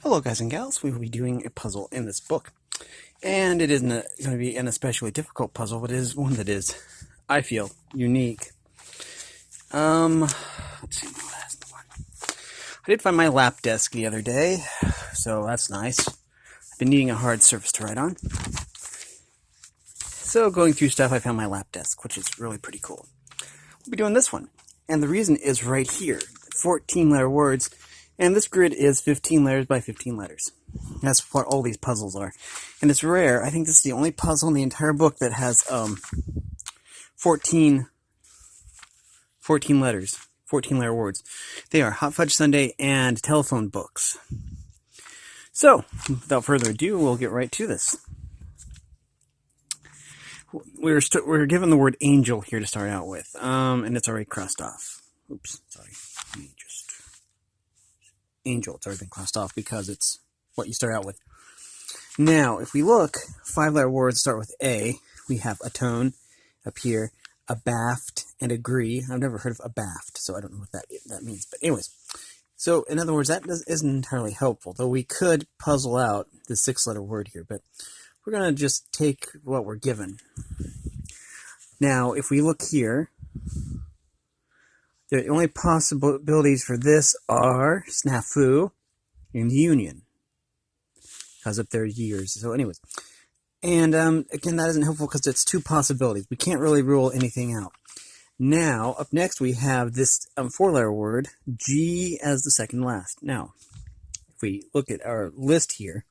Hello guys and gals, we will be doing a puzzle in this book. And it isn't going to be an especially difficult puzzle, but it is one that is, I feel, unique. Let's see what has the one. I did find my lap desk the other day, so that's nice. I've been needing a hard surface to write on. So going through stuff, I found my lap desk, which is really pretty cool. We'll be doing this one. And the reason is right here, 14-letter words. And this grid is 15 letters by 15 letters. That's what all these puzzles are. And it's rare. I think this is the only puzzle in the entire book that has 14 letters, 14-letter words. They are Hot Fudge Sundae and telephone books. So, without further ado, we'll get right to this. We're given the word angel here to start out with, and it's already crossed off. Oops, sorry. Let me just... Angel, it's already been crossed off because it's what you start out with. Now, if we look, 5-letter words start with A. We have atone up here, abaft, and agree. I've never heard of abaft, so I don't know what that means. But anyways, so in other words, that isn't entirely helpful, though we could puzzle out the 6-letter word here, but we're going to just take what we're given. Now, if we look here, the only possibilities for this are snafu and union, because up there are years. So anyways, and again, that isn't helpful because it's 2 possibilities. We can't really rule anything out. Now, up next we have this 4-letter word, G as the second last. Now, if we look at our list here,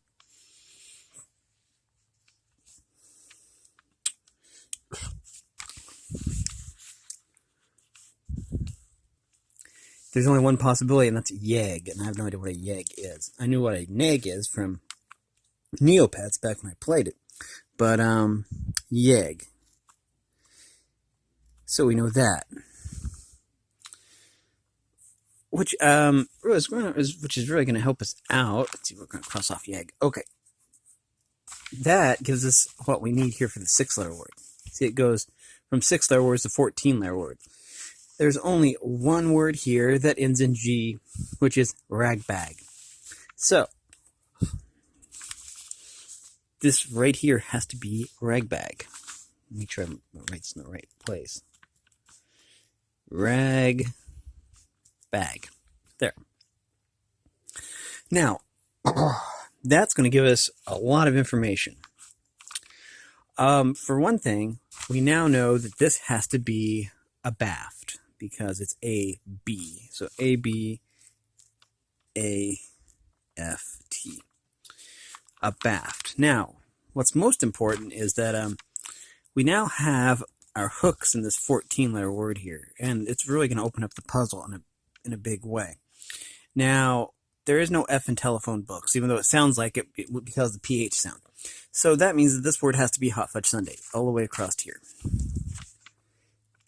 there's only one possibility, and that's yeg, and I have no idea what a yeg is. I knew what a neg is from Neopets back when I played it, but yeg. So we know that, which is really going to help us out. Let's see, we're going to cross off yeg. Okay, that gives us what we need here for the 6-letter word. See, it goes from 6-letter words to 14-letter words. There's only one word here that ends in G, which is ragbag. So, this right here has to be ragbag. Make sure I'm writing this in the right place. Rag bag. There. Now, that's going to give us a lot of information. For one thing, we now know that this has to be abaft, because it's A-B. So A-B, A-F-T. Abaft. Now, what's most important is that we now have our hooks in this 14-letter word here, and it's really going to open up the puzzle in a big way. Now, there is no F in telephone books, even though it sounds like it because of the PH sound. So that means that this word has to be Hot Fudge Sundae, all the way across here.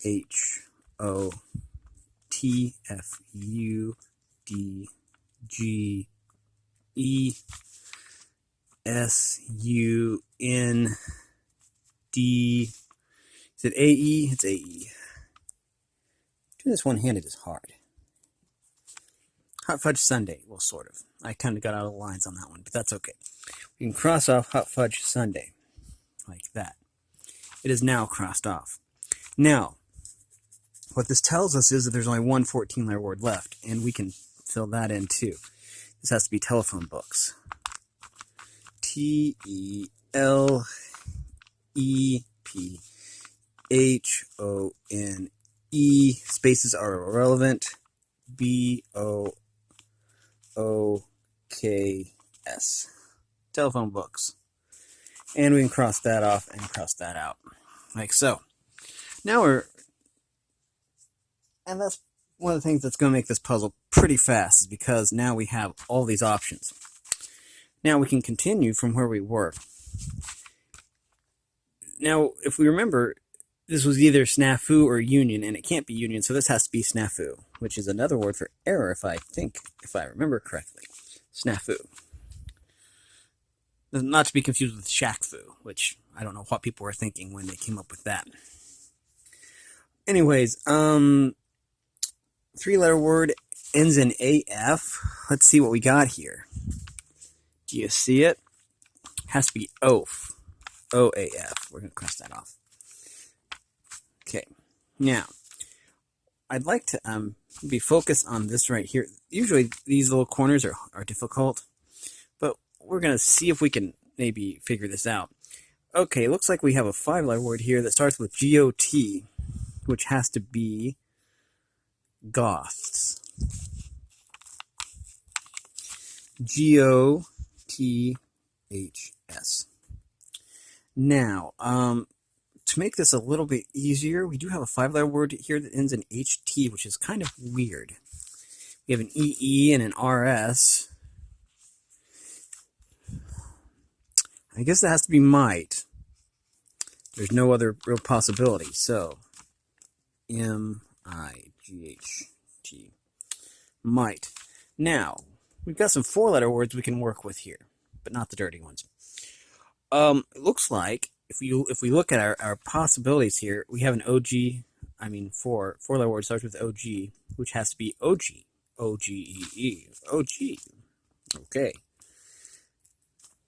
H-O-T-F-U-D-G-E-S-U-N-D. Is it A-E? It's A-E. Doing this one-handed is hard. Hot Fudge Sundae, well, sort of. I kind of got out of the lines on that one, but that's okay. We can cross off Hot Fudge Sundae, like that. It is now crossed off. Now, what this tells us is that there's only one 14-letter word left, and we can fill that in too. This has to be telephone books. T-E-L-E-P-H-O-N-E. Spaces are irrelevant. B-O-O-K-S. Telephone books. And we can cross that off and cross that out. Like so. Now and that's one of the things that's going to make this puzzle pretty fast, is because now we have all these options. Now we can continue from where we were. Now, if we remember, this was either snafu or union, and it can't be union, so this has to be snafu, which is another word for error, if I remember correctly. Snafu. Not to be confused with shakfu, which I don't know what people were thinking when they came up with that. Anyways, 3-letter word ends in AF. Let's see what we got here. Do you see it? Has to be oaf. OAF. We're going to cross that off. Okay. Now, I'd like to be focused on this right here. Usually these little corners are difficult, but we're going to see if we can maybe figure this out. Okay, looks like we have a 5-letter word here that starts with G-O-T, which has to be Goths. G-O-T-H-S. Now, to make this a little bit easier, we do have a 5-letter word here that ends in H-T, which is kind of weird. We have an E-E and an R-S. I guess that has to be might. There's no other real possibility. So, M-I-G-H-T. Might. Now, we've got some 4-letter words we can work with here, but not the dirty ones. It looks like if we look at our possibilities here, we have an OG. I mean, 4-letter word starts with OG, which has to be OG. O-G-E-E. OG. Okay.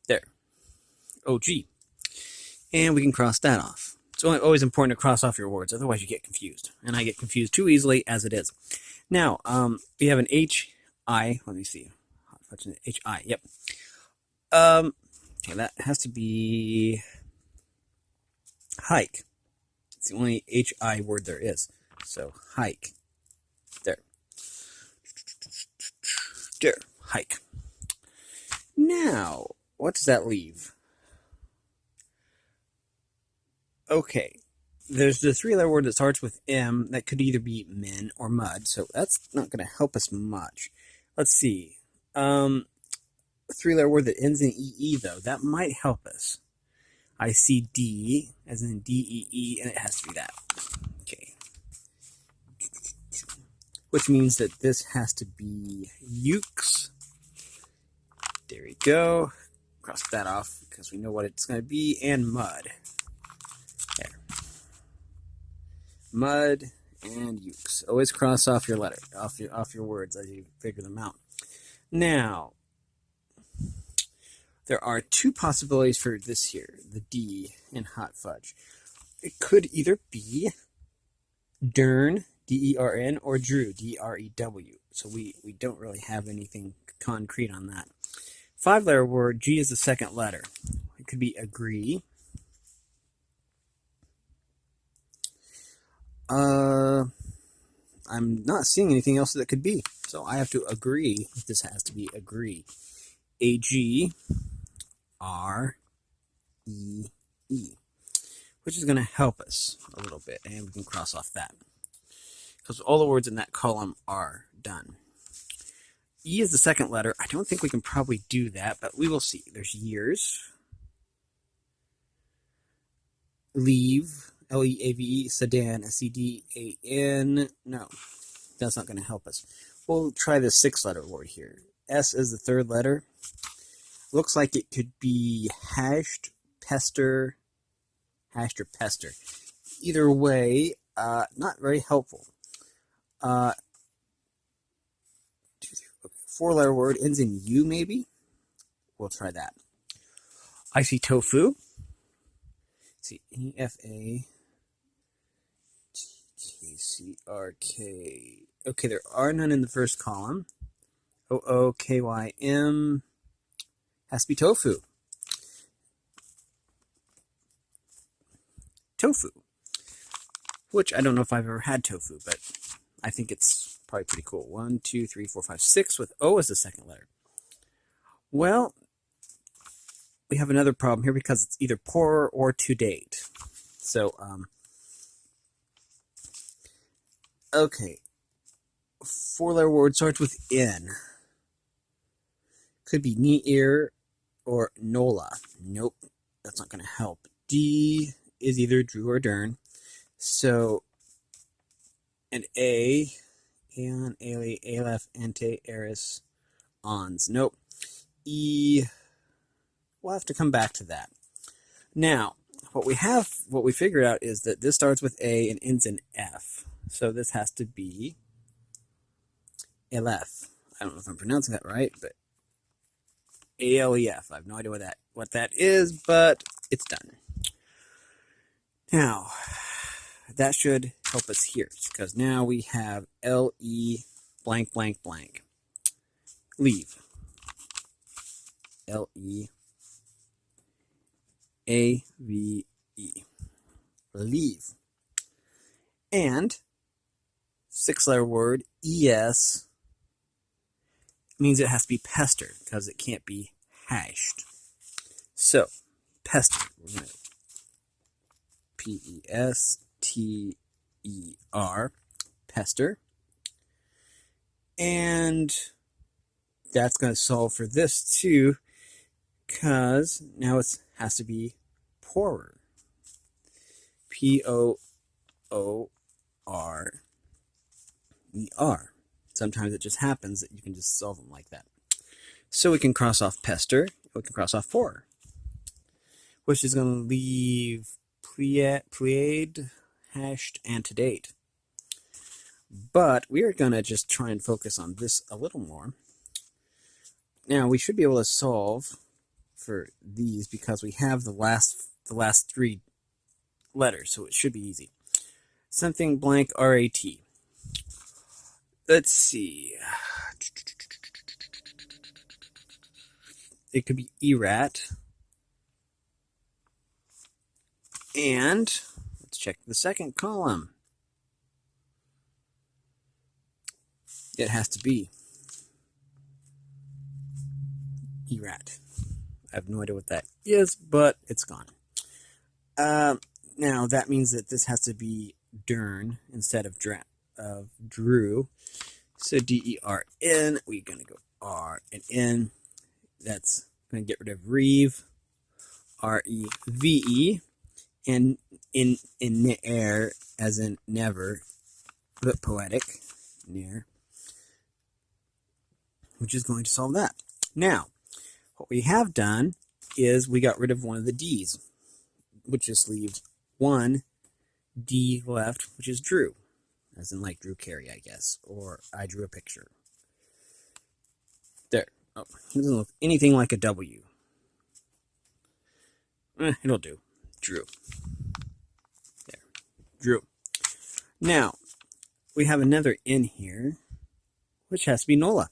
There. OG. And we can cross that off. It's always important to cross off your words, otherwise you get confused. And I get confused too easily as it is. Now, we have an H-I. Let me see. H-I. Yep. Okay, that has to be hike. It's the only H-I word there is. So, hike. There. There. Hike. Now, what does that leave? Okay. There's the 3-letter word that starts with M that could either be men or mud, so that's not going to help us much. Let's see. 3-letter word that ends in EE, though, that might help us. I see D, as in D-E-E, and it has to be that. Okay. Which means that this has to be ukes. There we go. Cross that off because we know what it's going to be, and mud. There. Mud and ukes. Always cross off your letter, off your words as you figure them out. Now, there are 2 possibilities for this here, the D in hot fudge. It could either be Dern, D-E-R-N, or Drew, D-R-E-W. So we don't really have anything concrete on that. 5-letter word, G is the 2nd letter. It could be agree. I'm not seeing anything else that could be. So I have to agree that this has to be agree. A-G. R-E-E, which is going to help us a little bit, and we can cross off that because all the words in that column are done. E is the 2nd letter. I don't think we can probably do that, but we will see. There's years, leave, L-E-A-V-E, sedan, S-E-D-A-N. No, that's not going to help us. We'll try the 6-letter word here. S is the 3rd letter. Looks like it could be hashed, pester, hashed or pester. Either way, not very helpful. 4-letter word ends in U, maybe? We'll try that. I see tofu. Let's see, E-F-A-T-K-C-R-K. Okay, there are none in the first column. O-O-K-Y-M. Has to be tofu. Tofu. Which I don't know if I've ever had tofu, but I think it's probably pretty cool. 1, 2, 3, 4, 5, 6 with O as the 2nd letter. Well, we have another problem here because it's either poor or to date. So, okay. 4-letter word starts with N. Could be near or Nola. Nope, that's not going to help. D is either Drew or Dern. So, an A, Aeon, Ale, Aleph, Ante, Eris, Ons. Nope. E, we'll have to come back to that. Now, what we figured out is that this starts with A and ends in F. So this has to be Aleph. I don't know if I'm pronouncing that right, but ALEF. I have no idea what that is, but it's done. Now, that should help us here, because now we have LE blank blank blank. Leave. LEAVE. Leave. And 6-letter word ES means it has to be pester, because it can't be hashed. So, pester. We're going to PESTER, pester. And that's going to solve for this too, because now it has to be poorer. POORER. Sometimes it just happens that you can just solve them like that. So we can cross off pester, we can cross off poorer, which is going to leave pleiad, hashed, and to date. But we are going to just try and focus on this a little more. Now we should be able to solve for these because we have the last 3 letters, so it should be easy. Something blank RAT. Let's see. It could be ERAT. And let's check the second column. It has to be ERAT. I have no idea what that is, but it's gone. Now that means that this has to be Dern instead of Drew. So DERN, we're going to go R and N. That's going to get rid of Reeve. REVE. And in air, as in never, but poetic, near, which is going to solve that. Now, what we have done is we got rid of one of the D's, which just leaves one D left, which is Drew, as in like Drew Carey, I guess, or I drew a picture. There. Oh, it doesn't look anything like a W. It'll do. Drew. There. Drew. Now, we have another N here, which has to be Nola,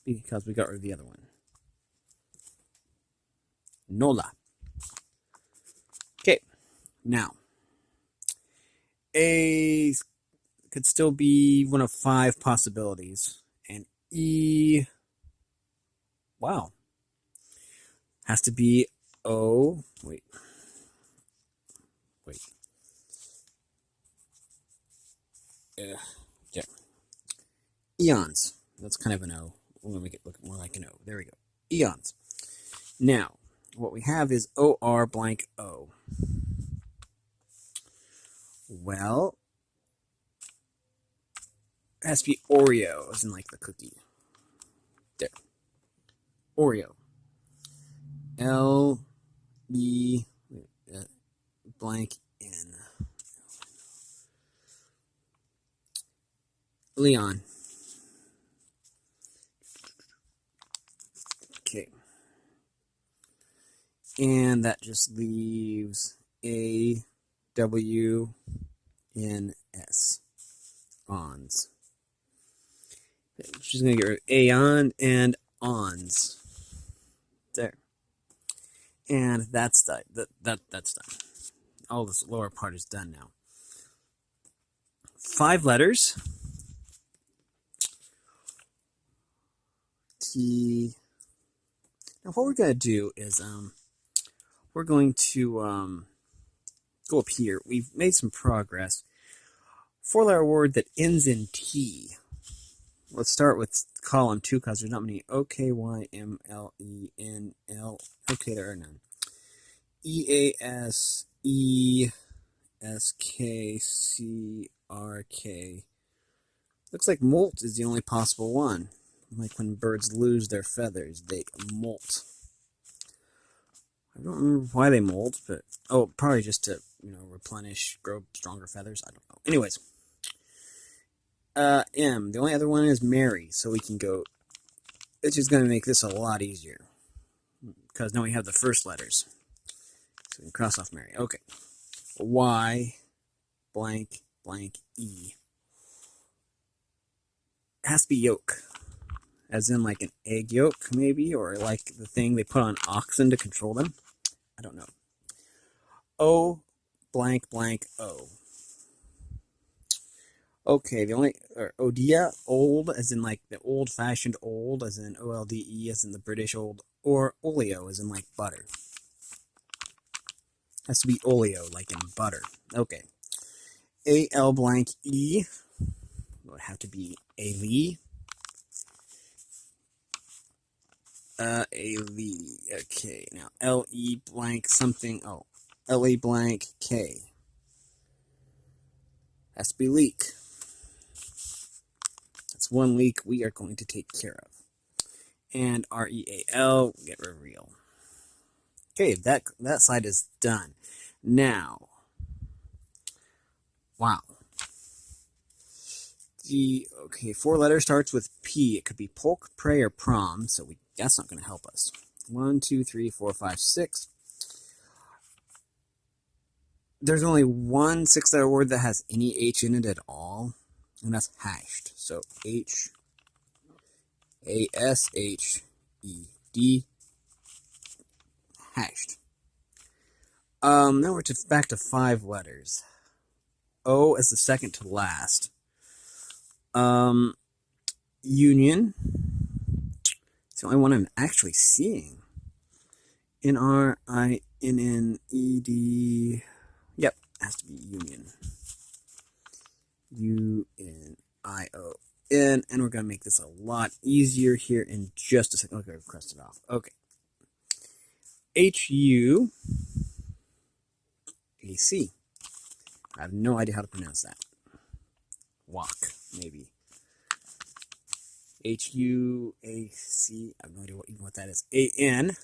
because we got rid of the other one. Nola. Okay. Now, A could still be one of 5 possibilities. And E, wow, has to be O, wait. Yeah. Eons. That's kind of an O. We're going to make it look more like an O. There we go. Eons. Now, what we have is OR blank O. Well, it has to be Oreo, as in like the cookie. There. Oreo. LE blank N. Leon. Okay. And that just leaves AWNS. Ons. She's going to get rid of aeon and ons. There. And that's done. That's done. All this lower part is done now. 5 letters. T. Now what we're going to do is we're going to go up here. We've made some progress. 4-letter word that ends in T. Let's start with column 2 because there's not many. OKYMLENL. Okay, there are none. EASESKCRK. Looks like molt is the only possible one. Like when birds lose their feathers, they molt. I don't remember why they molt, but probably just to replenish, grow stronger feathers. I don't know. Anyways, M. The only other one is Mary, so we can go. It's just going to make this a lot easier. because now we have the first letters. So we can cross off Mary. Okay. Y blank blank E. It has to be yolk. As in like an egg yolk, maybe, or like the thing they put on oxen to control them. I don't know. O blank blank O. Okay, the only, or Odia, old, as in like the old-fashioned old, as in OLDE, as in the British old, or oleo, as in like butter. Has to be oleo, like in butter. Okay. AL blank E would have to be A-Lee. A-Lee. Okay, now L-E blank something. Oh, L-E blank K. Has to be leak. That's one leak we are going to take care of. And R-E-A-L, get real. Okay, that side is done. Now, wow. Okay, 4 letters starts with P. It could be polk, pray, or prom, so that's not going to help us. 1, 2, 3, 4, 5, 6. There's only one 6-letter word that has any H in it at all, and that's hashed. So H-A-S-H-E-D, hashed. Now we're back to 5 letters. O as the second to last. Union. It's the only one I'm actually seeing. N-R-I-N-N-E-D. Yep, has to be union. U-N-I-O-N. And we're going to make this a lot easier here in just a second. Okay, I've crossed it off. Okay. H-U-A-C. I have no idea how to pronounce that. Walk, maybe. H-U-A-C. I have no idea what that is. A-N.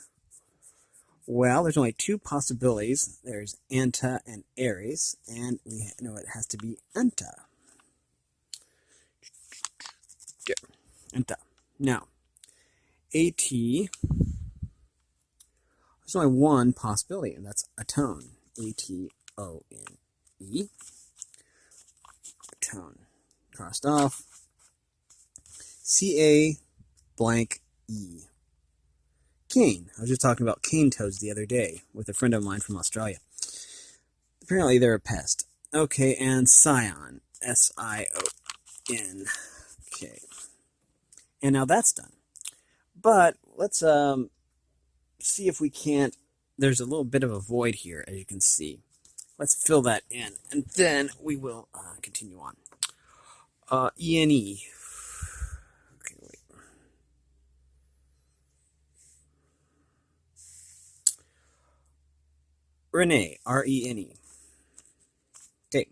Well, there's only 2 possibilities. There's Anta and Aries, and we know it has to be Anta. Anta. Now, A-T. There's only one possibility, and that's atone. A-T-O-N-E. Atone. Crossed off. C-A blank E. Cane. I was just talking about cane toads the other day with a friend of mine from Australia. Apparently they're a pest. Okay, and Scion. S-I-O-N. Okay. And now that's done. But let's see if we can't. There's a little bit of a void here, as you can see. Let's fill that in, and then we will continue on. E-N-E. Okay, wait. Renee, R-E-N-E. Okay.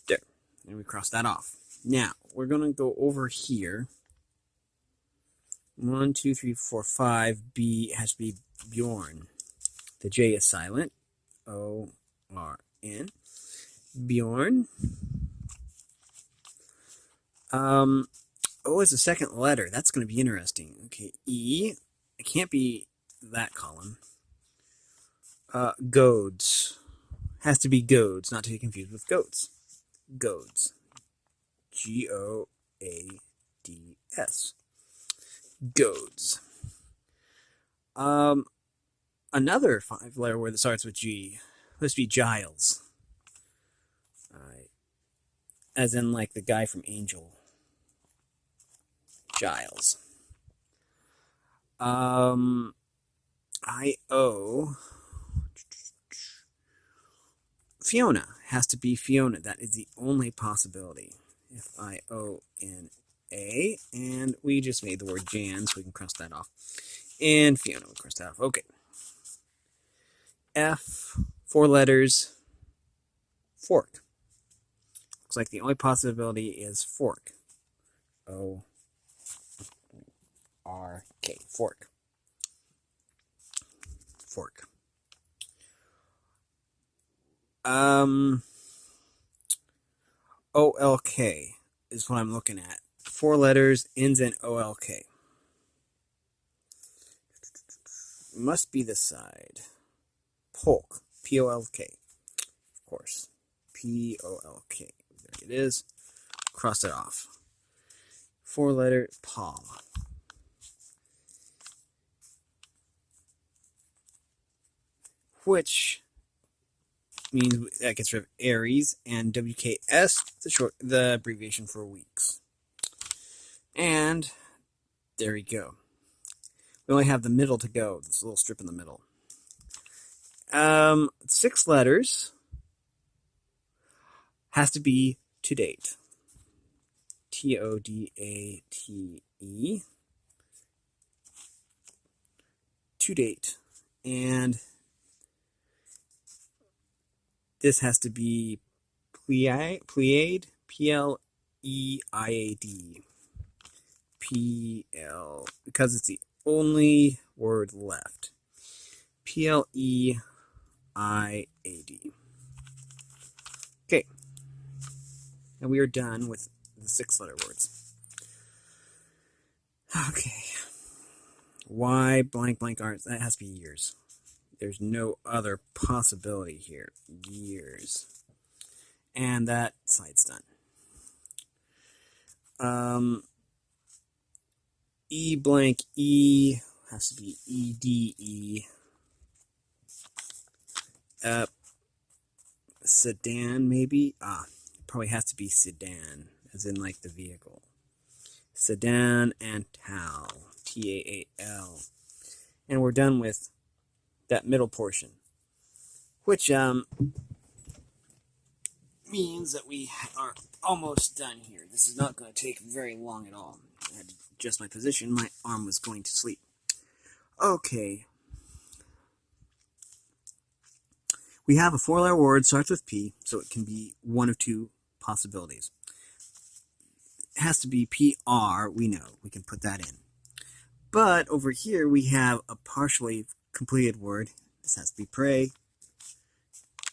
There. And we cross that off. Now, we're going to go over here. 1, 2, 3, 4, 5. B has to be Bjorn. The J is silent. O-R-N. Bjorn. O is the second letter. That's going to be interesting. Okay, E. It can't be that column. Goads. Has to be goads, not to be confused with goats. Goads. G-O-A-D-S. Goads. Another 5-letter word that starts with G. Must be Giles. As in like the guy from Angel. Giles. I-O. Fiona. Has to be Fiona. That is the only possibility. F-I-O-N-A. And we just made the word Jan, so we can cross that off. And Fiona, we'll cross that off. Okay. F. 4 letters. Fork. Looks like the only possibility is fork. O-R-K. Fork. Fork. O-L-K is what I'm looking at. 4 letters, ends in O-L-K. must be this side. Polk. P-O-L-K. Of course. P-O-L-K. There it is. Cross it off. 4-letter paw. Which means that gets rid of Aries, and WKS, the abbreviation for weeks. And there we go. We only have the middle to go. This little strip in the middle. 6 letters. Has to be to date. T-O-D-A-T-E. To date. And this has to be Pleiade. P-L-E-I-A-D. P-L, because it's the only word left. P-L-E-I-A-D. Okay. And we are done with the 6-letter words. Okay. Why blank blank aren't? That has to be years. There's no other possibility here. Years. And that side's done. E blank E has to be E-D-E. Sedan, maybe? Probably has to be sedan, as in like the vehicle. Sedan and Tal. T-A-A-L. And we're done with that middle portion. Which means that we are almost done here. This is not going to take very long at all. I had to adjust my position. My arm was going to sleep. Okay. We have a 4-letter word, starts with P, so it can be one of 2 possibilities. It has to be P-R, we know. We can put that in. But over here, we have a partially completed word. This has to be pray.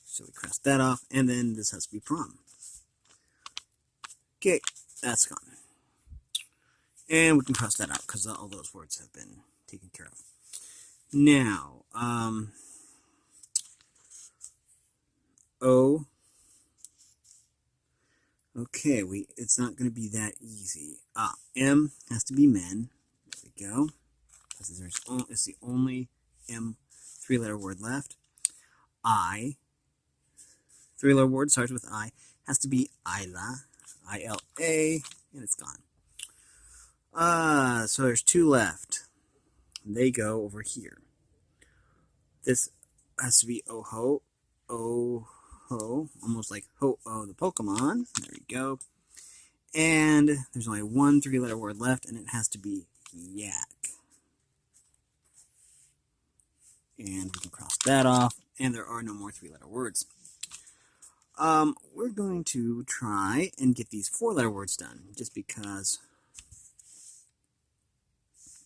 So we cross that off, and then this has to be prom. Okay, that's gone. And we can cross that out, because all those words have been taken care of. Now, O. Okay, it's not going to be that easy. M has to be men. There we go. Because it's the only M 3-letter word left. I. 3-letter word starts with I. Has to be Isla. I-L-A. And it's gone. So there's 2 left. They go over here. This has to be Oho. Oh-ho. Almost like Ho-Oh the Pokemon. There we go. And there's only 1 3-letter word left, and it has to be yak. And we can cross that off, and there are no more 3-letter words. We're going to try and get these 4-letter words done, just because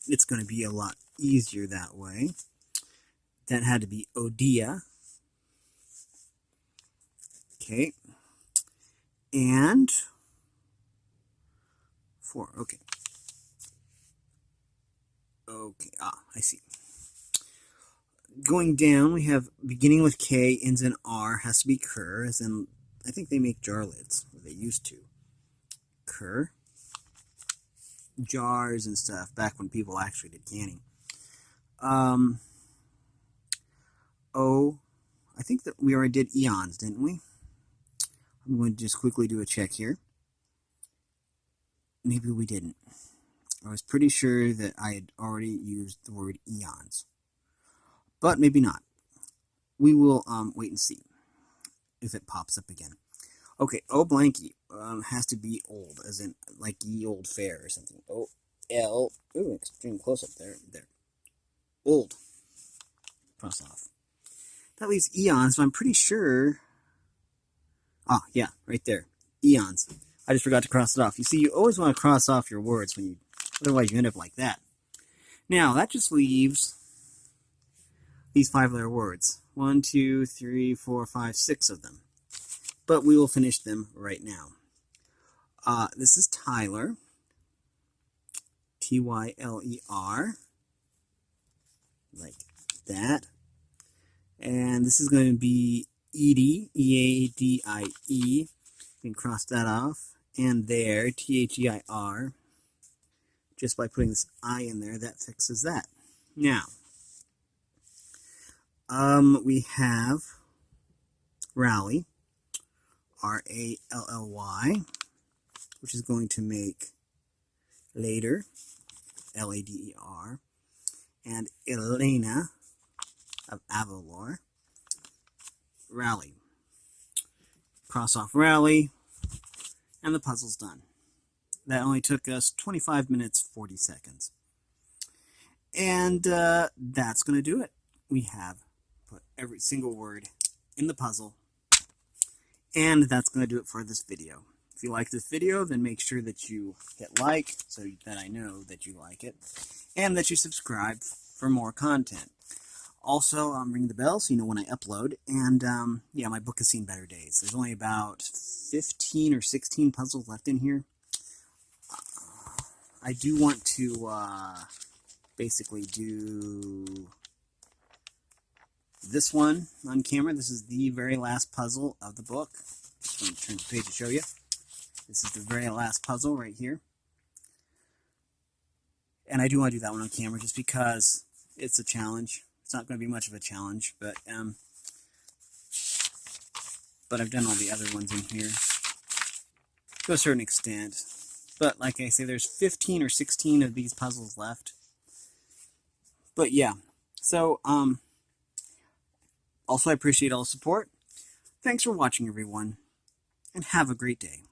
it's going to be a lot easier that way. That had to be Odia. Okay. And 4. Okay. Okay. I see. Going down, we have beginning with K, ends in R, has to be cur, as in, I think they make jar lids, or they used to. Cur. Jars and stuff, back when people actually did canning. O, I think that we already did eons, didn't we? I'm going to just quickly do a check here. Maybe we didn't. I was pretty sure that I had already used the word eons. But maybe not. We will wait and see if it pops up again. Okay, O blanky has to be old, as in like ye old fair or something. O-L, ooh, extreme close up there. Old. Cross off. That leaves eons, so I'm pretty sure. Yeah, right there. Eons. I just forgot to cross it off. You see, you always want to cross off your words when otherwise you end up like that. Now, that just leaves these 5-letter words. 1, 2, 3, 4, 5, 6 of them. But we will finish them right now. This is Tyler. T-Y-L-E-R. Like that. And this is going to be Edie, E-A-D-I-E. You can cross that off. And there, T-H-E-I-R. Just by putting this I in there, that fixes that. Now, we have rally, R-A-L-L-Y, which is going to make later, L-A-D-E-R, and Elena of Avalor, rally. Cross off rally, and the puzzle's done. That only took us 25 minutes, 40 seconds. And that's going to do it. We have put every single word in the puzzle. And that's going to do it for this video. If you like this video, then make sure that you hit like so that I know that you like it. And that you subscribe for more content. Also, ring the bell so you know when I upload. And yeah, my book has seen better days. There's only about 15 or 16 puzzles left in here. I do want to basically do this one on camera. This is the very last puzzle of the book. Just want to turn the page to show you. This is the very last puzzle right here. And I do want to do that one on camera just because it's a challenge. It's not going to be much of a challenge, but I've done all the other ones in here to a certain extent. But like I say, there's 15 or 16 of these puzzles left. But yeah, so also I appreciate all the support. Thanks for watching, everyone, and have a great day.